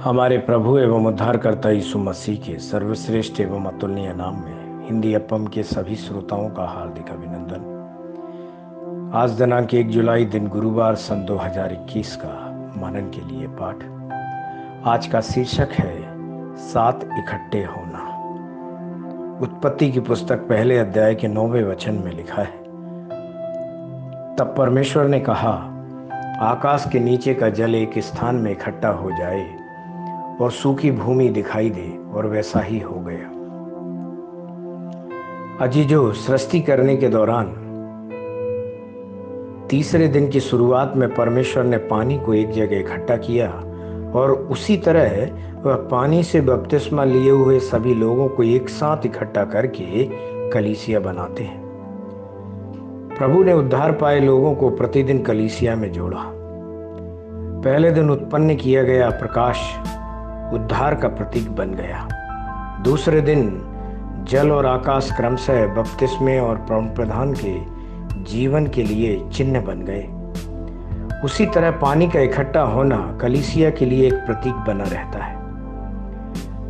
हमारे प्रभु एवं उद्धारकर्ता यीशु मसीह के सर्वश्रेष्ठ एवं अतुलनीय नाम में हिंदी अपम के सभी श्रोताओं का हार्दिक अभिनंदन। आज दिनांक 1 जुलाई दिन गुरुवार सन 2021 का मनन के लिए पाठ। आज का शीर्षक है 7 इकट्ठे होना। उत्पत्ति की पुस्तक पहले अध्याय के 9वें वचन में लिखा है, तब परमेश्वर ने कहा, आकाश के नीचे का जल एक स्थान में इकट्ठा हो जाए और सूखी भूमि दिखाई दे, और वैसा ही हो गया। अजीजों, सृष्टि करने के दौरान तीसरे दिन की शुरुआत में परमेश्वर ने पानी को एक जगह इकट्ठा किया और उसी तरह वह पानी से बपतिस्मा लिए हुए सभी लोगों को एक साथ इकट्ठा करके कलीसिया बनाते हैं। प्रभु ने उद्धार पाए लोगों को प्रतिदिन कलीसिया में जोड़ा। पहले दिन उत्पन्न किया गया प्रकाश उद्धार का प्रतीक बन गया। दूसरे दिन जल और आकाश क्रमशः बपतिस्मे और प्रधान के जीवन के लिए चिन्ह बन गए। उसी तरह पानी का इकट्ठा होना कलीसिया के लिए एक प्रतीक बना रहता है।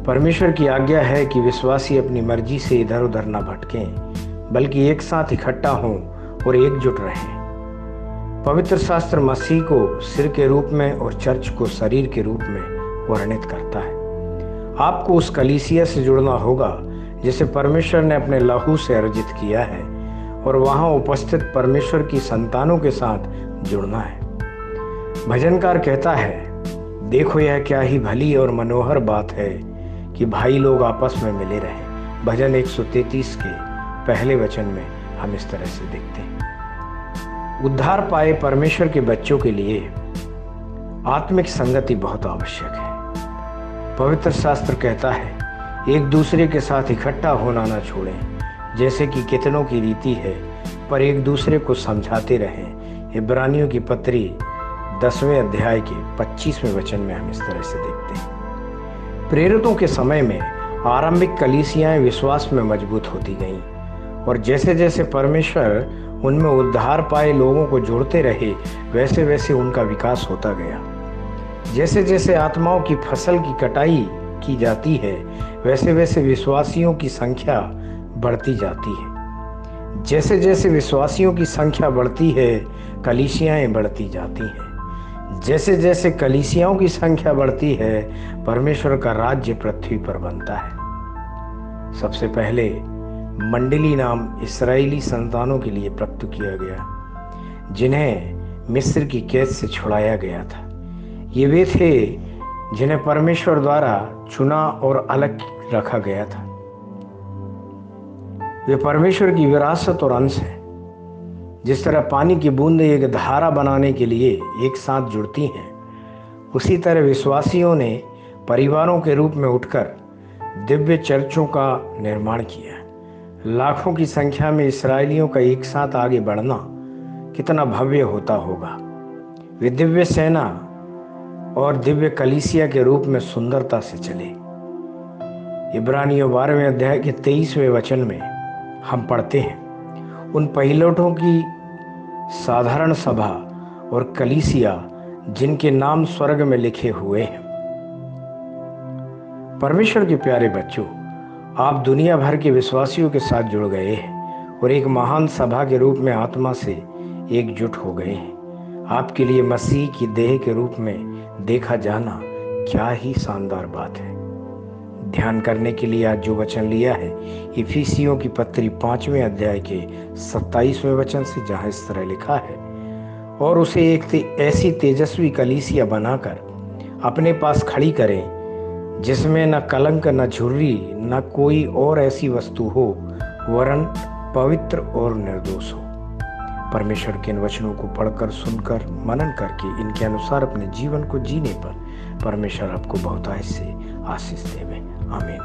परमेश्वर की आज्ञा है कि विश्वासी अपनी मर्जी से इधर उधर न भटकें, बल्कि एक साथ इकट्ठा हों और एकजुट रहें। पवित्र शास्त्र मसीह को सिर के रूप में और चर्च को शरीर के रूप में वर्णित करता है। आपको उस कलीसिया से जुड़ना होगा जिसे परमेश्वर ने अपने लहू से अर्जित किया है, और वहां उपस्थित परमेश्वर की संतानों के साथ जुड़ना है। भजनकार कहता है, देखो यह क्या ही भली और मनोहर बात है कि भाई लोग आपस में मिले रहें। भजन 133 के पहले वचन में हम इस तरह से देखते हैं। उद्धार पाए परमेश्वर के बच्चों के लिए आत्मिक संगति बहुत आवश्यक है। पवित्र शास्त्र कहता है, एक दूसरे के साथ इकट्ठा होना न छोड़ें, जैसे कि कितनों की रीति है, पर एक दूसरे को समझाते रहें। इब्रानियों की पत्री 10वें अध्याय के 25वें वचन में हम इस तरह से देखते हैं। प्रेरितों के समय में आरंभिक कलीसियाएं विश्वास में मजबूत होती गईं, और जैसे जैसे परमेश्वर उनमें उद्धार पाए लोगों को जोड़ते रहे, वैसे वैसे उनका विकास होता गया। जैसे जैसे आत्माओं की फसल की कटाई की जाती है, वैसे वैसे विश्वासियों की संख्या बढ़ती जाती है। जैसे जैसे विश्वासियों की संख्या बढ़ती है, कलीसियाएं बढ़ती जाती हैं। जैसे जैसे कलीसियाओं की संख्या बढ़ती है, परमेश्वर का राज्य पृथ्वी पर बनता है। सबसे पहले मंडली नाम इस्राएली संतानों के लिए प्रकट किया गया, जिन्हें मिस्र की कैद से छुड़ाया गया था। ये वे थे जिन्हें परमेश्वर द्वारा चुना और अलग रखा गया था। वे परमेश्वर की विरासत और अंश हैं। जिस तरह पानी की बूंदें एक धारा बनाने के लिए एक साथ जुड़ती हैं, उसी तरह विश्वासियों ने परिवारों के रूप में उठकर दिव्य चर्चों का निर्माण किया। लाखों की संख्या में इस्राएलियों का एक साथ आगे बढ़ना कितना भव्य होता होगा। वे दिव्य सेना और दिव्य कलीसिया के रूप में सुंदरता से चले। इब्रानियों 12वें अध्याय के 23वें वचन में हम पढ़ते हैं, उन पहिलौठों की साधारण सभा और कलीसिया जिनके नाम स्वर्ग में लिखे हुए हैं। परमेश्वर के प्यारे बच्चों, आप दुनिया भर के विश्वासियों के साथ जुड़ गए हैं और एक महान सभा के रूप में आत्मा से एकजुट हो गए हैं। आपके लिए मसीह की देह के रूप में देखा जाना क्या ही शानदार बात है। ध्यान करने के लिए आज जो वचन लिया है, इफिसियों की पत्री 5वें अध्याय के 27वें वचन से, जहां इस तरह लिखा है, और उसे एक ऐसी तेजस्वी कलीसिया बनाकर अपने पास खड़ी करें, जिसमें न कलंक, न झुर्री, न कोई और ऐसी वस्तु हो, वरन पवित्र और निर्दोष हो। परमेश्वर के इन वचनों को पढ़कर, सुनकर, मनन करके इनके अनुसार अपने जीवन को जीने पर परमेश्वर आपको बहुतायत से आशीष देवे। आमीन।